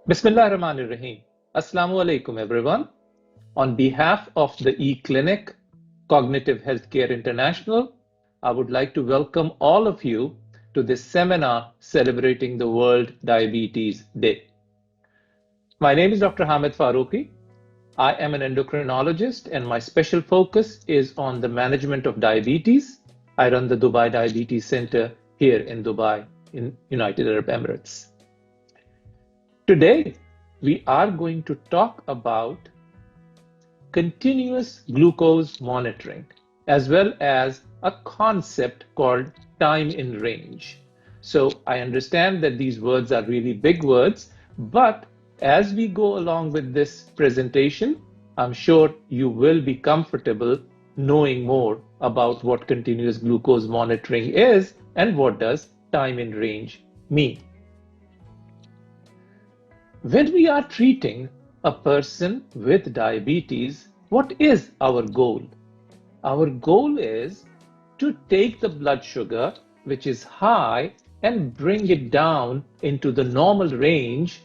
Bismillahirrahmanirrahim. Assalamu alaikum, everyone. On behalf of the eClinic Cognitive Healthcare International, I would like to welcome all of you to this seminar celebrating the World Diabetes Day. My name is Dr. Hamid Farooqi. I am an endocrinologist and my special focus is on the management of diabetes. I run the Dubai Diabetes Center here in Dubai, in United Arab Emirates. Today, we are going to talk about continuous glucose monitoring, as well as a concept called time in range. So I understand that these words are really big words, but as we go along with this presentation, I'm sure you will be comfortable knowing more about what continuous glucose monitoring is and what does time in range mean. When we are treating a person with diabetes, what is our goal? Our goal is to take the blood sugar, which is high, and bring it down into the normal range.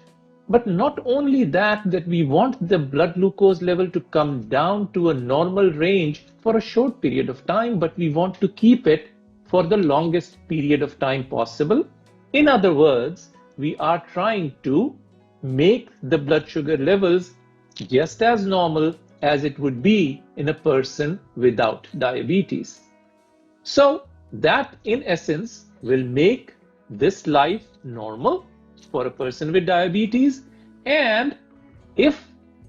But not only that we want the blood glucose level to come down to a normal range for a short period of time, but we want to keep it for the longest period of time possible. In other words, we are trying to make the blood sugar levels just as normal as it would be in a person without diabetes. So that in essence will make this life normal for a person with diabetes. And if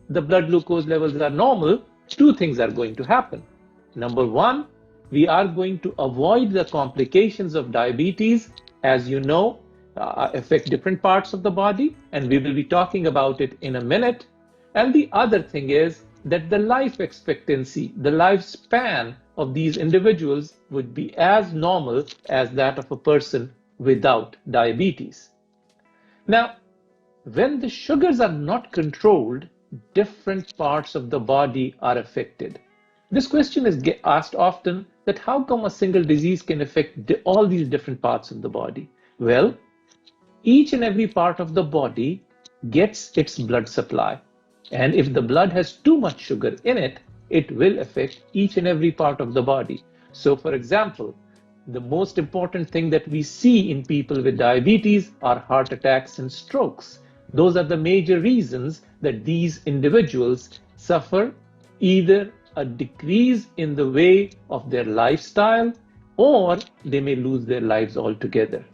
the blood glucose levels are normal, two things are going to happen. Number one, we are going to avoid the complications of diabetes. As you know, affect different parts of the body, and we will be talking about it in a minute. And the other thing is that the life expectancy, the lifespan of these individuals would be as normal as that of a person without diabetes. Now, when the sugars are not controlled, different parts of the body are affected. This question is asked often, that how come a single disease can affect all these different parts of the body? Well, each and every part of the body gets its blood supply. And if the blood has too much sugar in it, it will affect each and every part of the body. So for example, the most important thing that we see in people with diabetes are heart attacks and strokes. Those are the major reasons that these individuals suffer either a decrease in the way of their lifestyle, or they may lose their lives altogether.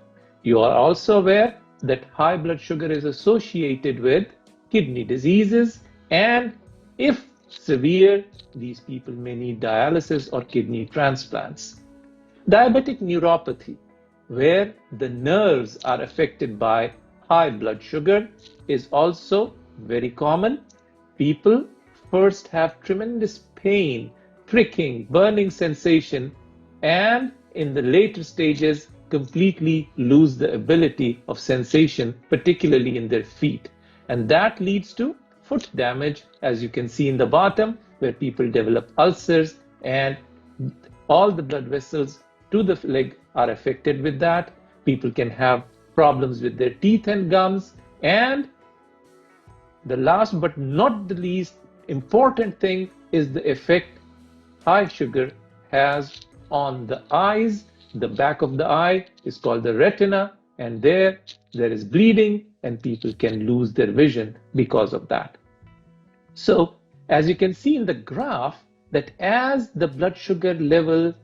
You are also aware that high blood sugar is associated with kidney diseases, and if severe, these people may need dialysis or kidney transplants. Diabetic neuropathy, where the nerves are affected by high blood sugar, is also very common. People first have tremendous pain, pricking, burning sensation, and in the later stages completely lose the ability of sensation, particularly in their feet. And that leads to foot damage, as you can see in the bottom, where people develop ulcers and all the blood vessels to the leg are affected with that. People can have problems with their teeth and gums. And the last but not the least important thing is the effect high sugar has on the eyes. The back of the eye is called the retina, and there is bleeding and people can lose their vision because of that. So as you can see in the graph, that as the blood sugar level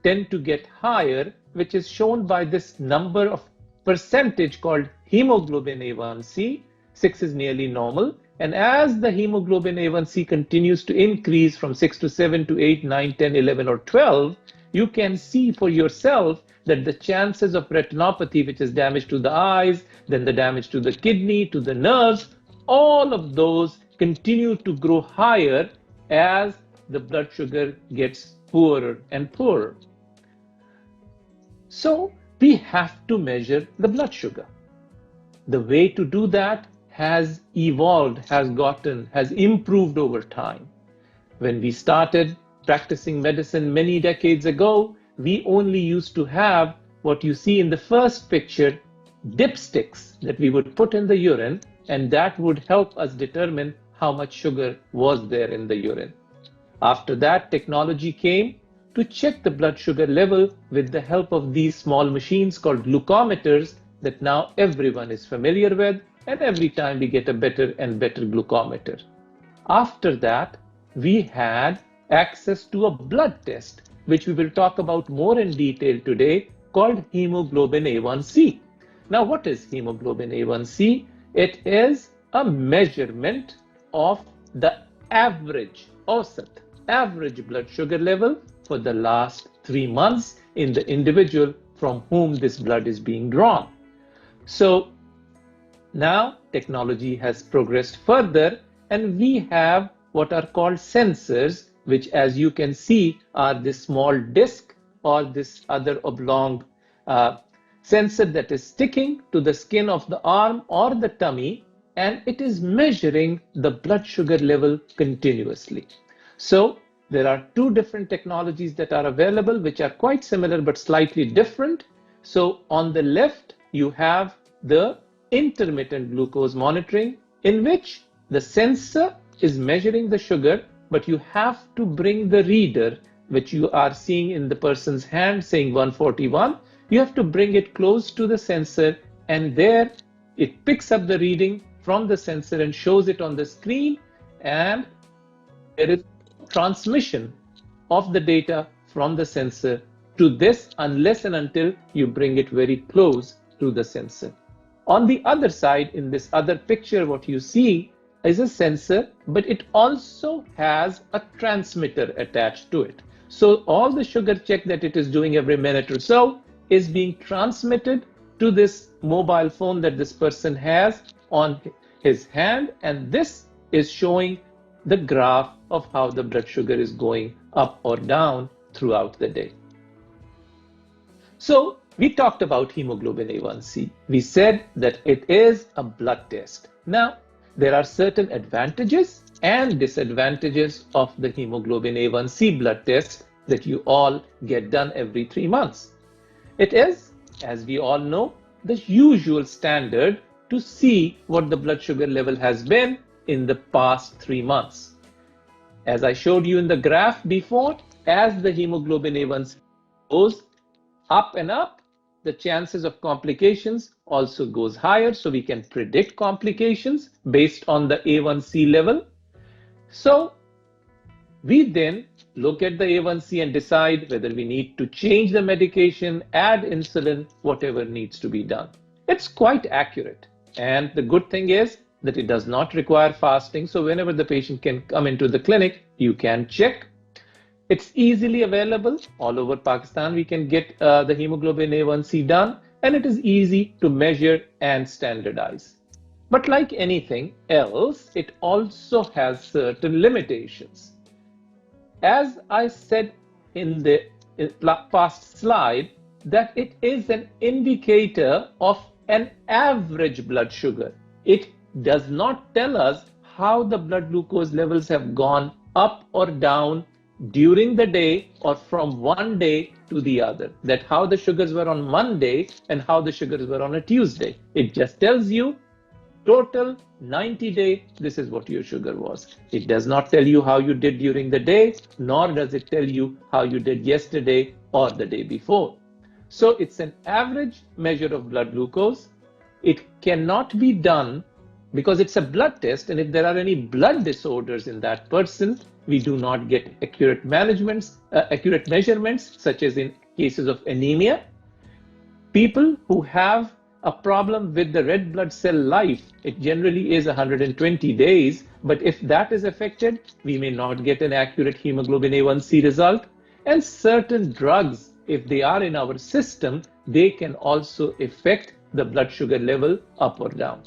tend to get higher, which is shown by this number of percentage called hemoglobin A1C, 6 is nearly normal. And as the hemoglobin A1C continues to increase from 6 to 7 to 8, 9, 10, 11, or 12, you can see for yourself that the chances of retinopathy, which is damage to the eyes, then the damage to the kidney, to the nerves, all of those continue to grow higher as the blood sugar gets poorer and poorer. So we have to measure the blood sugar. The way to do that has evolved, has improved over time. When we started practicing medicine many decades ago, we only used to have what you see in the first picture, dipsticks that we would put in the urine, and that would help us determine how much sugar was there in the urine. After that, technology came to check the blood sugar level with the help of these small machines called glucometers that now everyone is familiar with, and every time we get a better and better glucometer. After that, we had access to a blood test, which we will talk about more in detail today, called hemoglobin A1C. Now, what is hemoglobin A1C? It is a measurement of the average, औसत, average blood sugar level for the last 3 months in the individual from whom this blood is being drawn. So now technology has progressed further, and we have what are called sensors, which, as you can see, are this small disc or this other oblong sensor that is sticking to the skin of the arm or the tummy, and it is measuring the blood sugar level continuously. So there are two different technologies that are available, which are quite similar but slightly different. So on the left, you have the intermittent glucose monitoring, in which the sensor is measuring the sugar, but you have to bring the reader, which you are seeing in the person's hand saying 141. You have to bring it close to the sensor, and there it picks up the reading from the sensor and shows it on the screen, and there is transmission of the data from the sensor to this unless and until you bring it very close to the sensor. On the other side, in this other picture, what you see is a sensor, but it also has a transmitter attached to it. So all the sugar check that it is doing every minute or so is being transmitted to this mobile phone that this person has on his hand, and this is showing the graph of how the blood sugar is going up or down throughout the day. So we talked about hemoglobin A1C. We said that it is a blood test. Now, there are certain advantages and disadvantages of the hemoglobin A1C blood test that you all get done every 3 months. It is, as we all know, the usual standard to see what the blood sugar level has been in the past 3 months. As I showed you in the graph before, as the hemoglobin A1C goes up and up, the chances of complications also goes higher, so we can predict complications based on the A1C level. So we then look at the A1C and decide whether we need to change the medication, add insulin, whatever needs to be done. It's quite accurate, and the good thing is that it does not require fasting, so whenever the patient can come into the clinic, you can check. It's easily available all over Pakistan. We can get the hemoglobin A1C done, and it is easy to measure and standardize. But like anything else, it also has certain limitations. As I said in the past slide, that it is an indicator of an average blood sugar. It does not tell us how the blood glucose levels have gone up or down during the day or from one day to the other, that how the sugars were on Monday and how the sugars were on a Tuesday. It just tells you total 90-day, this is what your sugar was. It does not tell you how you did during the day, nor does it tell you how you did yesterday or the day before. So it's an average measure of blood glucose. It cannot be done because it's a blood test, and if there are any blood disorders in that person, we do not get accurate measurements, such as in cases of anemia. People who have a problem with the red blood cell life, it generally is 120 days, but if that is affected, we may not get an accurate hemoglobin A1C result. And certain drugs, if they are in our system, they can also affect the blood sugar level up or down.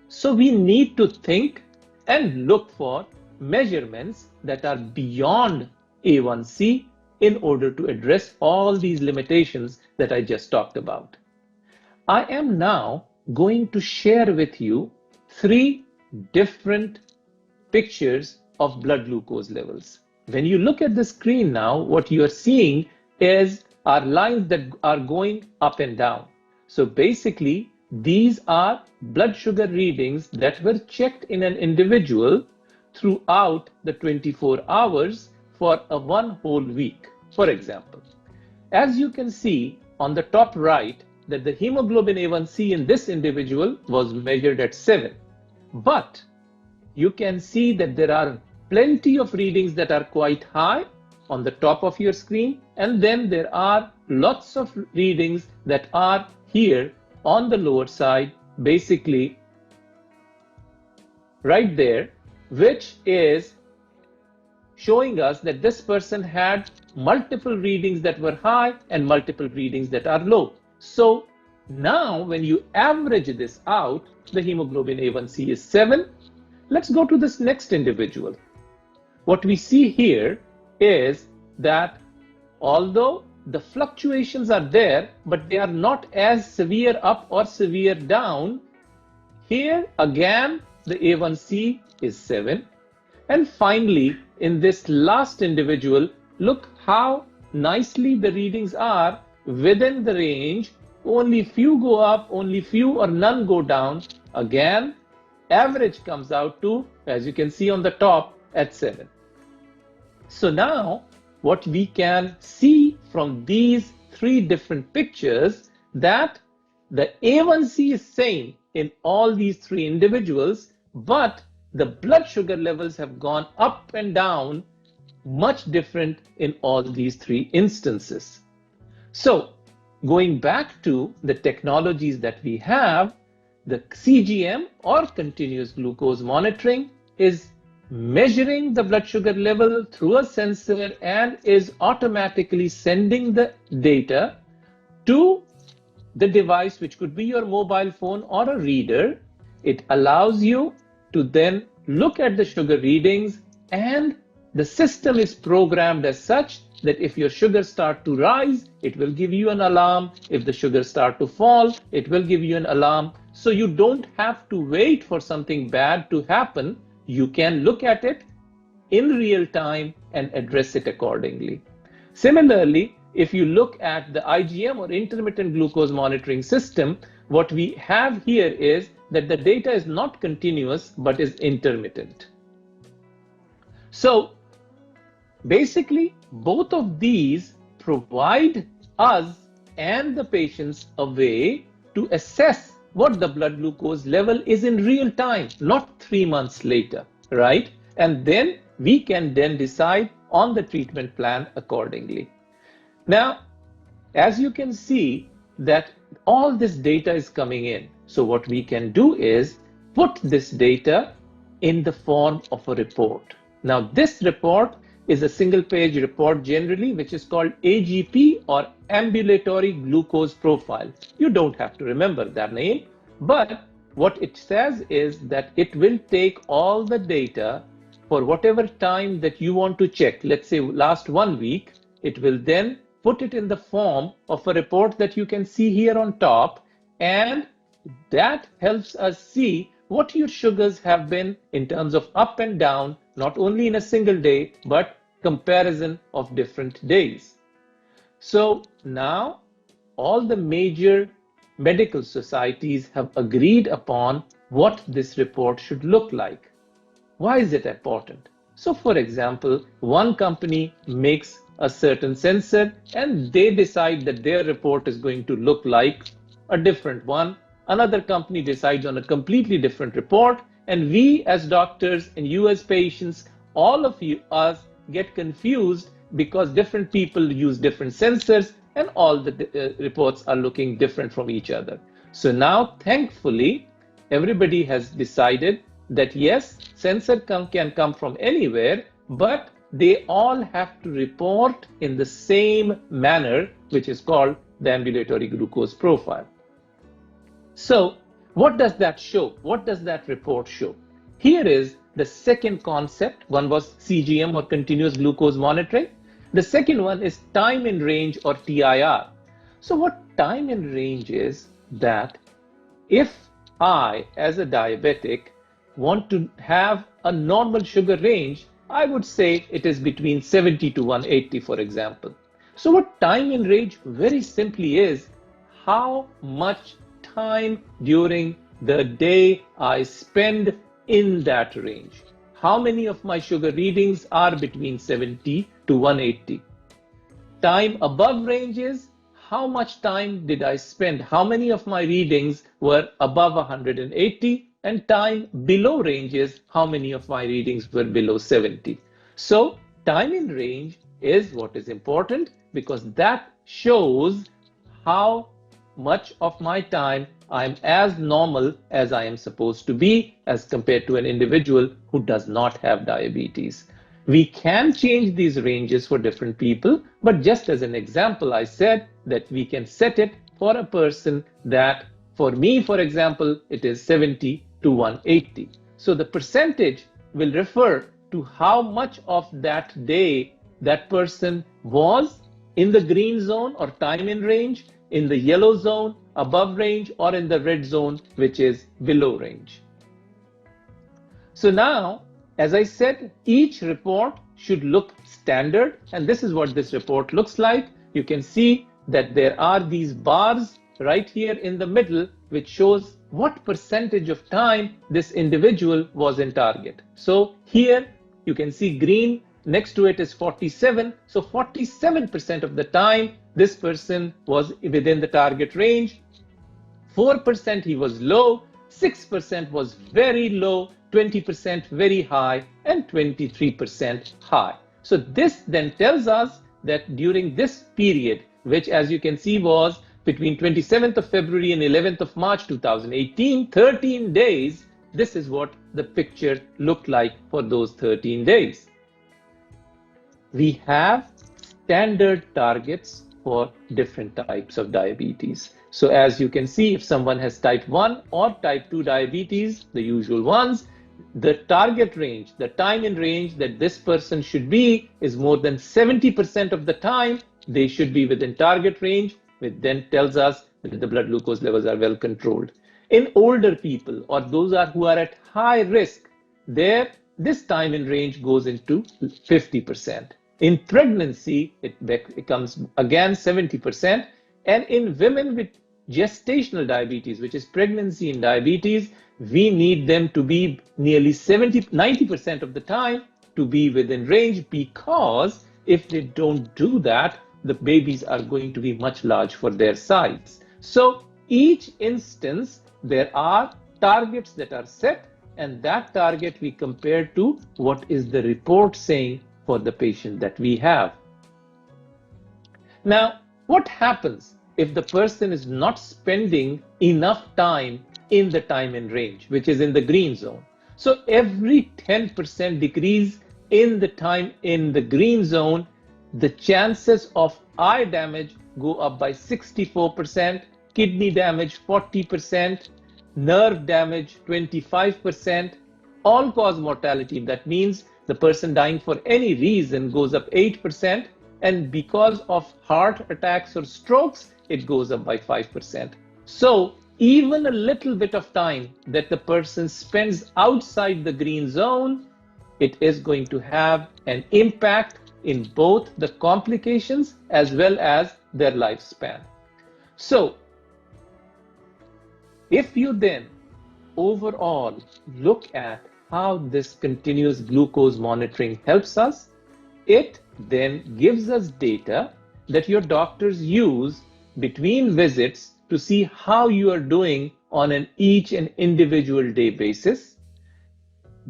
So we need to think and look for measurements that are beyond A1C in order to address all these limitations that I just talked about. I am now going to share with you 3 different pictures of blood glucose levels. When you look at the screen now, what you are seeing is our lines that are going up and down. So basically, these are blood sugar readings that were checked in an individual throughout the 24 hours for one whole week. For example, as you can see on the top right, that the hemoglobin A1C in this individual was measured at 7. But you can see that there are plenty of readings that are quite high on the top of your screen, and then there are lots of readings that are here on the lower side, basically right there, which is showing us that this person had multiple readings that were high and multiple readings that are low. So now when you average this out, the hemoglobin A1C is 7. Let's go to this next individual. What we see here is that although the fluctuations are there, but they are not as severe up or severe down, here again the A1C is 7. And finally, in this last individual, look how nicely the readings are within the range. Only few go up, only few or none go down. Again, average comes out to, as you can see on the top, at 7. So now what we can see from these three different pictures, that the A1C is same in all these three individuals, but the blood sugar levels have gone up and down much different in all these three instances. So going back to the technologies that we have, the CGM or continuous glucose monitoring is measuring the blood sugar level through a sensor and is automatically sending the data to the device, which could be your mobile phone or a reader. It allows you to then look at the sugar readings, and the system is programmed as such that if your sugars start to rise, it will give you an alarm. If the sugars start to fall, it will give you an alarm. So you don't have to wait for something bad to happen. You can look at it in real time and address it accordingly. Similarly, if you look at the IGM or intermittent glucose monitoring system, what we have here is that the data is not continuous but is intermittent. So basically, both of these provide us and the patients a way to assess what the blood glucose level is in real time, not 3 months later, right? And then we can then decide on the treatment plan accordingly. Now, as you can see that all this data is coming in. So what we can do is put this data in the form of a report. Now, this report is a single page report generally, which is called AGP or ambulatory glucose profile. You don't have to remember that name, but what it says is that it will take all the data for whatever time that you want to check. Let's say last 1 week, it will then put it in the form of a report that you can see here on top, and that helps us see what your sugars have been in terms of up and down, not only in a single day, but comparison of different days. So now all the major medical societies have agreed upon what this report should look like. Why is it important? So for example, one company makes a certain sensor and they decide that their report is going to look like a different one. Another company decides on a completely different report, and we as doctors and you as patients, all of us get confused because different people use different sensors and all the reports are looking different from each other. So now, thankfully, everybody has decided that yes, sensor can come from anywhere, but they all have to report in the same manner, which is called the ambulatory glucose profile. So what does that show? What does that report show? Here is the second concept. One was CGM or continuous glucose monitoring. The second one is time in range or TIR. So what time in range is that if I, as a diabetic, want to have a normal sugar range, I would say it is between 70 to 180, for example. So what time in range very simply is how much time during the day I spend in that range. How many of my sugar readings are between 70 to 180? Time above ranges, how much time did I spend? How many of my readings were above 180? And time below ranges, how many of my readings were below 70? So time in range is what is important, because that shows how much of my time I'm as normal as I am supposed to be as compared to an individual who does not have diabetes. We can change these ranges for different people, but just as an example, I said that we can set it for a person that, for me, for example, it is 70 to 180. So the percentage will refer to how much of that day that person was in the green zone or time in range, in the yellow zone, above range, or in the red zone, which is below range. So now, as I said, each report should look standard, and this is what this report looks like. You can see that there are these bars right here in the middle, which shows what percentage of time this individual was in target. So here you can see green, next to it is 47. So 47% of the time this person was within the target range. 4% he was low, 6% was very low, 20% very high, and 23% high. So this then tells us that during this period, which as you can see was between 27th of February and 11th of March 2018, 13 days, this is what the picture looked like for those 13 days. We have standard targets for different types of diabetes. So as you can see, if someone has type 1 or type 2 diabetes, the usual ones, the target range, the time in range that this person should be is more than 70% of the time they should be within target range, which then tells us that the blood glucose levels are well controlled. In older people, or those who are at high risk, this time in range goes into 50%. In pregnancy, it becomes again 70%. And in women with gestational diabetes, which is pregnancy and diabetes, we need them to be nearly 90% of the time to be within range, because if they don't do that, the babies are going to be much large for their size. So each instance, there are targets that are set, and that target we compare to what is the report saying for the patient that we have. Now, what happens if the person is not spending enough time in the time in range, which is in the green zone? So every 10% decrease in the time in the green zone, the chances of eye damage go up by 64%, kidney damage 40%, nerve damage 25%, all-cause mortality, that means the person dying for any reason, goes up 8%, and because of heart attacks or strokes, it goes up by 5%. So even a little bit of time that the person spends outside the green zone, it is going to have an impact in both the complications as well as their lifespan. So if you then overall look at how this continuous glucose monitoring helps us, it then gives us data that your doctors use between visits to see how you are doing on an each and individual day basis.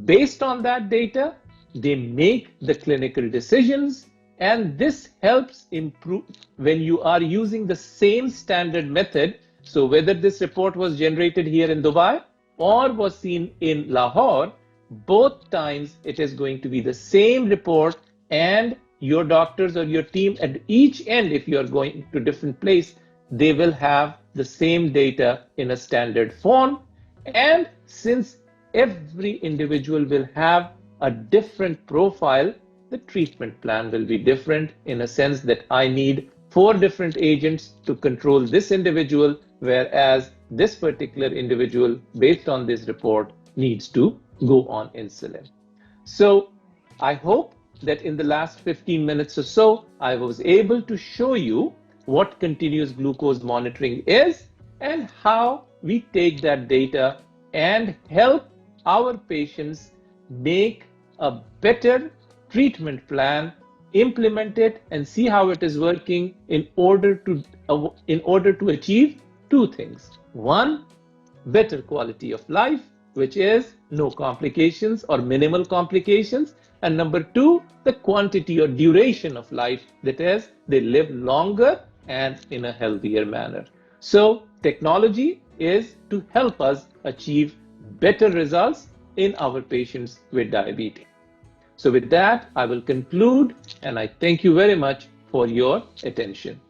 Based on that data, they make the clinical decisions, and this helps improve when you are using the same standard method. So whether this report was generated here in Dubai or was seen in Lahore, both times it is going to be the same report, and your doctors or your team at each end, if you are going to different place, they will have the same data in a standard form. And since every individual will have a different profile, the treatment plan will be different, in a sense that I need 4 different agents to control this individual, whereas this particular individual, based on this report, needs to go on insulin. So I hope that in the last 15 minutes or so, I was able to show you what continuous glucose monitoring is and how we take that data and help our patients make a better treatment plan, implement it, and see how it is working in order to achieve two things. One, better quality of life, which is no complications or minimal complications. And number two, the quantity or duration of life, that is, they live longer and in a healthier manner. So technology is to help us achieve better results in our patients with diabetes. So with that, I will conclude, and I thank you very much for your attention.